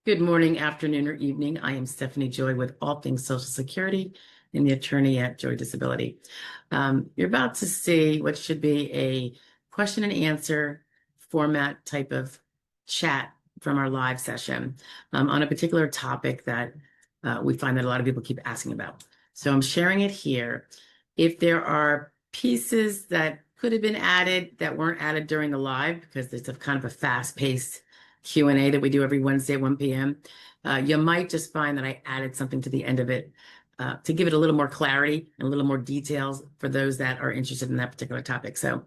Good morning, afternoon, or evening. I am Stephanie Joy with All Things Social Security and the attorney at Joy Disability. You're about to see what should be a question and answer format type of chat from our live session on a particular topic that we find that a lot of people keep asking about. So I'm sharing it here. If there are pieces that could have been added that weren't added during the live, because there's a kind of a fast-paced Q&A that we do every Wednesday at 1 p.m. You might just find that I added something to the end of it to give it a little more clarity and a little more details for those that are interested in that particular topic. So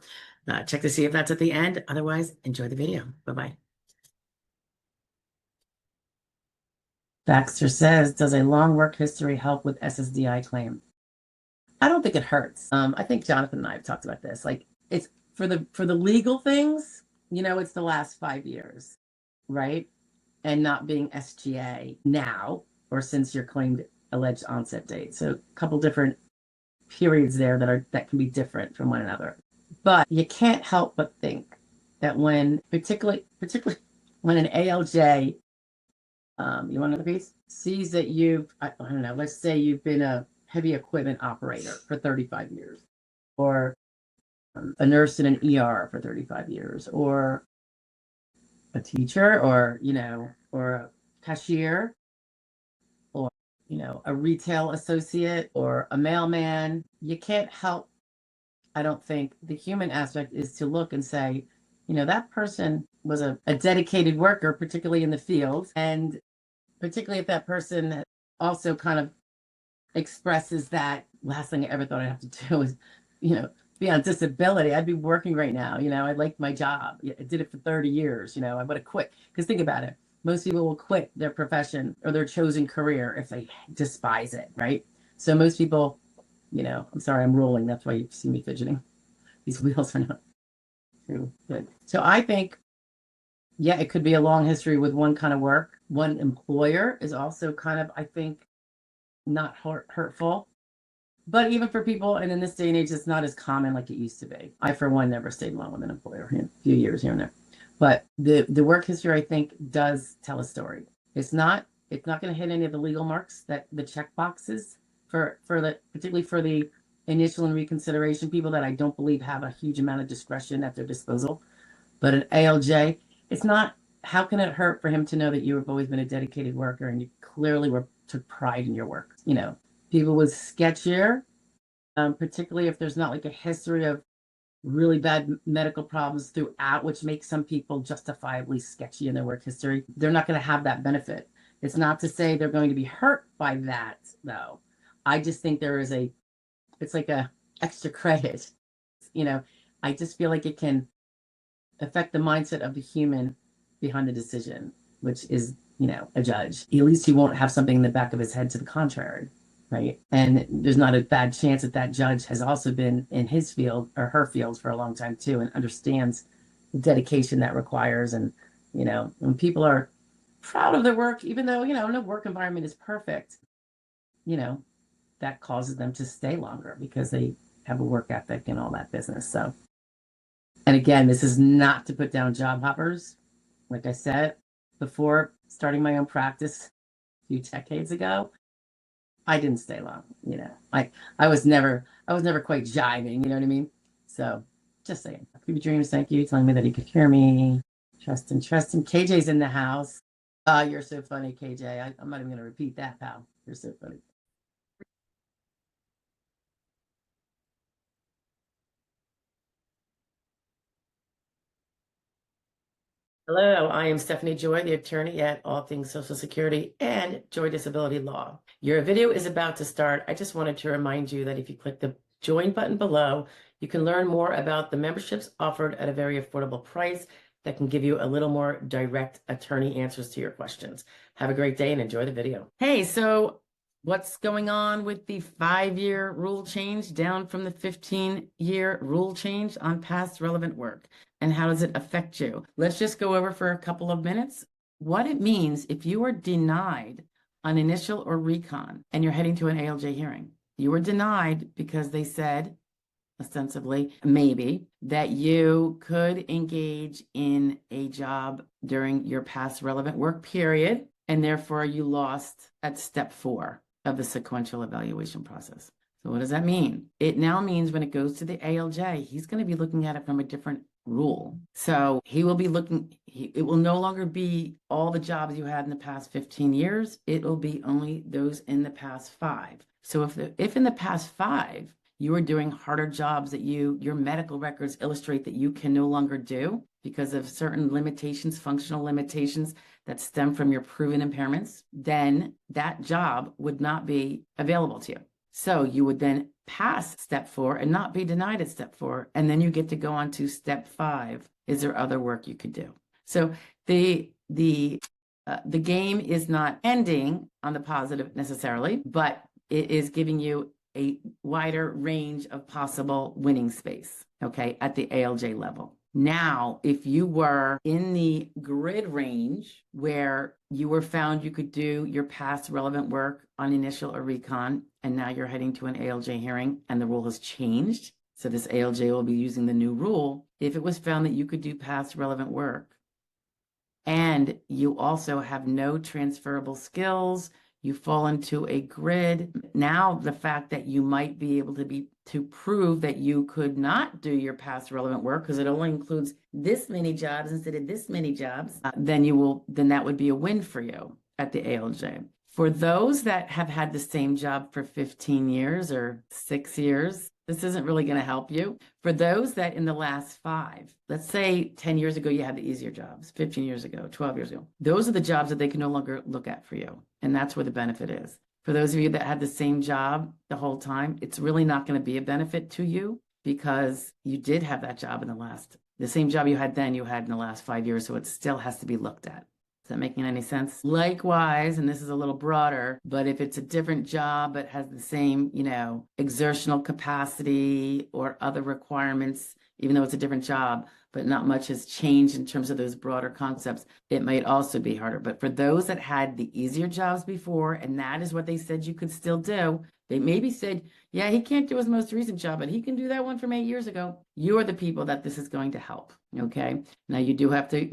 check to see if that's at the end. Otherwise, enjoy the video. Bye-bye. Baxter says, does a long work history help with SSDI claim? I don't think it hurts. I think Jonathan and I have talked about this. Like, it's for the legal things, it's the last 5 years, right? And not being SGA now or since your claimed alleged onset date. So a couple different periods there that can be different from one another. But you can't help but think that when particularly when an ALJ, you want another piece, sees that I don't know, let's say you've been a heavy equipment operator for 35 years, or a nurse in an ER for 35 years, or a teacher, or or a cashier, or a retail associate, or a mailman. You can't help, I don't think, the human aspect is to look and say, that person was a dedicated worker, particularly in the field, and particularly if that person also kind of expresses that last thing I ever thought I'd have to do is be on disability. I'd be working right now. I like my job. I did it for 30 years. I would have quit. Because think about it. Most people will quit their profession or their chosen career if they despise it, right? So most people, I'm sorry, I'm rolling. That's why you see me fidgeting. These wheels are not too good. So I think, yeah, it could be a long history with one kind of work. One employer is also kind of, I think, not hurtful. But even for people, and in this day and age, it's not as common like it used to be. I, for one, never stayed long with an employer, a few years here and there. But the work history, I think, does tell a story. It's not going to hit any of the legal marks, that the check boxes particularly for the initial and reconsideration people that I don't believe have a huge amount of discretion at their disposal. But an ALJ, it's not. How can it hurt for him to know that you have always been a dedicated worker and you clearly took pride in your work? People with sketchier, particularly if there's not like a history of really bad medical problems throughout, which makes some people justifiably sketchy in their work history. They're not going to have that benefit. It's not to say they're going to be hurt by that, though. I just think it's like a extra credit. I just feel like it can affect the mindset of the human behind the decision, which is, a judge. At least he won't have something in the back of his head to the contrary. Right. And there's not a bad chance that judge has also been in his field or her field for a long time, too, and understands the dedication that requires. And, when people are proud of their work, even though, no work environment is perfect, that causes them to stay longer because they have a work ethic and all that business. So, and again, this is not to put down job hoppers. Like I said, before starting my own practice a few decades ago, I didn't stay long, I was never quite jiving, you know what I mean? So just saying. Creepy Dreams, thank you, telling me that he could hear me. Tristan, KJ's in the house. You're so funny, KJ. I'm not even gonna repeat that, pal. You're so funny. Hello, I am Stephanie Joy, the attorney at All Things Social Security and Joy Disability Law. Your video is about to start. I just wanted to remind you that if you click the join button below, you can learn more about the memberships offered at a very affordable price that can give you a little more direct attorney answers to your questions. Have a great day and enjoy the video. Hey, so what's going on with the 5-year rule change down from the 15-year rule change on past relevant work? And how does it affect you? Let's just go over for a couple of minutes what it means if you are denied on initial or recon and you're heading to an ALJ hearing. You were denied because they said, ostensibly, maybe, that you could engage in a job during your past relevant work period. and therefore you lost at step 4 of the sequential evaluation process. So what does that mean? It now means when it goes to the ALJ, he's going to be looking at it from a different rule. So he will be looking, it will no longer be all the jobs you had in the past 15 years. It will be only those in the past 5. So if in the past 5, you are doing harder jobs that your medical records illustrate that you can no longer do because of certain limitations, functional limitations that stem from your proven impairments, then that job would not be available to you. So you would then pass step 4 and not be denied at step 4. And then you get to go on to step 5. Is there other work you could do? So the game is not ending on the positive necessarily, but it is giving you a wider range of possible winning space, okay, at the ALJ level. Now, if you were in the grid range where you were found you could do your past relevant work on initial or recon, and now you're heading to an ALJ hearing and the rule has changed, so this ALJ will be using the new rule. If it was found that you could do past relevant work and you also have no transferable skills, you fall into a grid. Now, the fact that you might be able to prove that you could not do your past relevant work because it only includes this many jobs instead of this many jobs, then that would be a win for you at the ALJ. For those that have had the same job for 15 years or 6 years, this isn't really going to help you. For those that in the last 5, let's say 10 years ago, you had the easier jobs, 15 years ago, 12 years ago, those are the jobs that they can no longer look at for you. And that's where the benefit is. For those of you that had the same job the whole time, it's really not going to be a benefit to you because you did have that job the same job you had then, you had in the last 5 years. So it still has to be looked at. Is that making any sense? Likewise, and this is a little broader, but if it's a different job but has the same, exertional capacity or other requirements, even though it's a different job, but not much has changed in terms of those broader concepts, it might also be harder. But for those that had the easier jobs before, and that is what they said you could still do, they maybe said, yeah, he can't do his most recent job, but he can do that one from 8 years ago. You are the people that this is going to help, okay? Now, you do have to,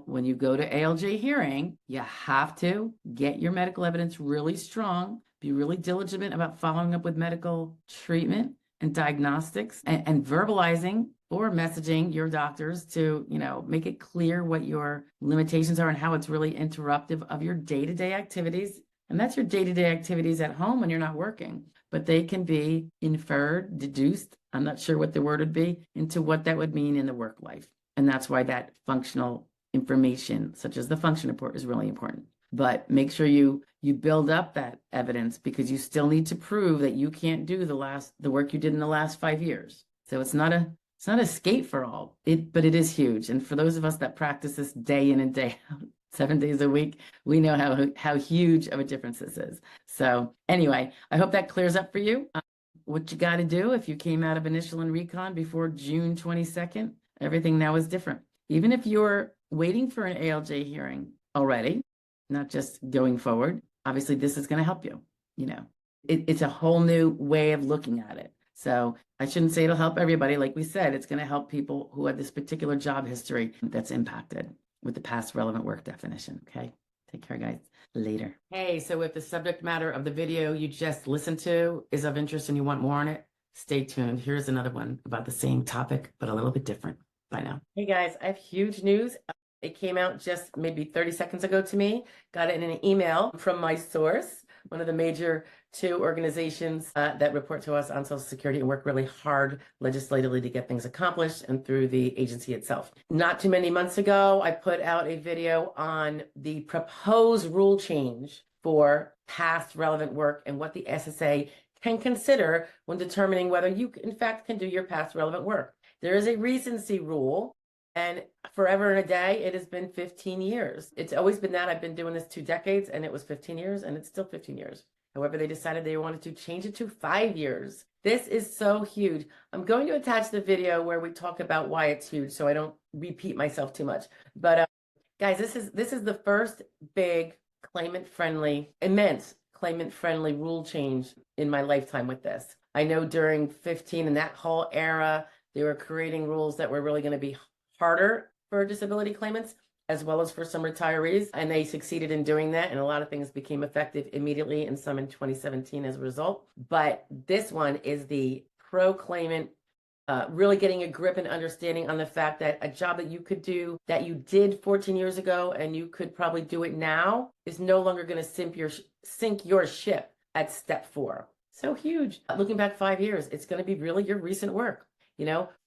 when you go to ALJ hearing, you have to get your medical evidence really strong, be really diligent about following up with medical treatment and diagnostics and verbalizing or messaging your doctors to, make it clear what your limitations are and how it's really interruptive of your day-to-day activities. And that's your day-to-day activities at home when you're not working, but they can be inferred, deduced, I'm not sure what the word would be, into what that would mean in the work life. And that's why that functional information, such as the function report, is really important. But make sure you build up that evidence because you still need to prove that you can't do the work you did in the last 5 years. So it's not a skate for all, but it is huge. And for those of us that practice this day in and day out, 7 days a week, we know how huge of a difference this is. So anyway, I hope that clears up for you. What you got to do if you came out of initial and recon before June 22nd, everything now is different. Even if you're waiting for an ALJ hearing already, not just going forward, obviously this is going to help you. It's a whole new way of looking at it. So I shouldn't say it'll help everybody. Like we said, it's going to help people who have this particular job history that's impacted with the past relevant work definition. Okay. Take care, guys. Later. Hey, so if the subject matter of the video you just listened to is of interest and you want more on it, stay tuned. Here's another one about the same topic, but a little bit different. Bye now. Hey guys, I have huge news. It came out just maybe 30 seconds ago to me. Got it in an email from my source, one of the major 2 organizations that report to us on Social Security and work really hard legislatively to get things accomplished and through the agency itself. Not too many months ago, I put out a video on the proposed rule change for past relevant work and what the SSA can consider when determining whether you, in fact, can do your past relevant work. There is a recency rule, and forever and a day, it has been 15 years. It's always been that. I've been doing this 2 decades, and it was 15 years, and it's still 15 years. However, they decided they wanted to change it to 5 years. This is so huge. I'm going to attach the video where we talk about why it's huge so I don't repeat myself too much. But guys, this is the first big claimant-friendly, immense claimant-friendly rule change in my lifetime with this. I know during 15 and that whole era, they were creating rules that were really going to be harder for disability claimants. as well as for some retirees. And they succeeded in doing that. And a lot of things became effective immediately and some in 2017 as a result. But this one is the pro-claimant, really getting a grip and understanding on the fact that a job that you could do that you did 14 years ago and you could probably do it now is no longer going to sink your ship at step 4. So huge. Looking back 5 years, it's going to be really your recent work.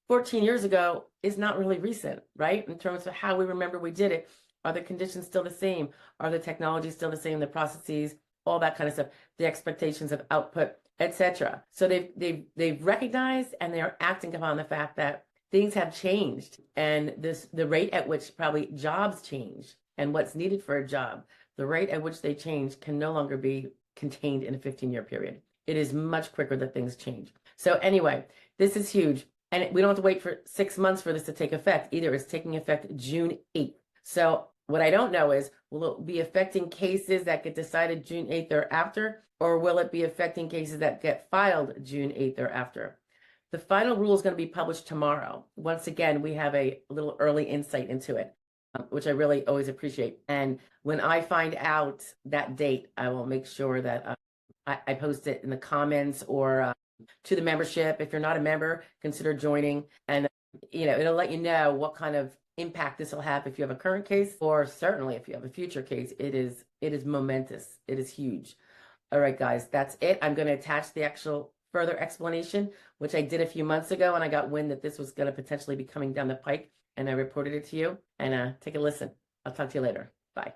14 years ago is not really recent, right? In terms of how we remember we did it. Are the conditions still the same? Are the technologies still the same? The processes, all that kind of stuff, the expectations of output, etc. So they've recognized and they are acting upon the fact that things have changed, and the rate at which probably jobs change and what's needed for a job, the rate at which they change can no longer be contained in a 15-year period. It is much quicker that things change. So anyway, this is huge. And we don't have to wait for 6 months for this to take effect either. It's taking effect June 8th. So what I don't know is, will it be affecting cases that get decided June 8th or after, or will it be affecting cases that get filed June 8th or after? The final rule is going to be published tomorrow. Once again, we have a little early insight into it, which I really always appreciate. And when I find out that date, I will make sure that I post it in the comments or to the membership. If you're not a member, consider joining, and it'll let you know what kind of impact this will have if you have a current case, or certainly if you have a future case. It is momentous. It is huge. All right, guys, that's it. I'm going to attach the actual further explanation, which I did a few months ago, and I got wind that this was going to potentially be coming down the pike, and I reported it to you. And take a listen. I'll talk to you later. Bye.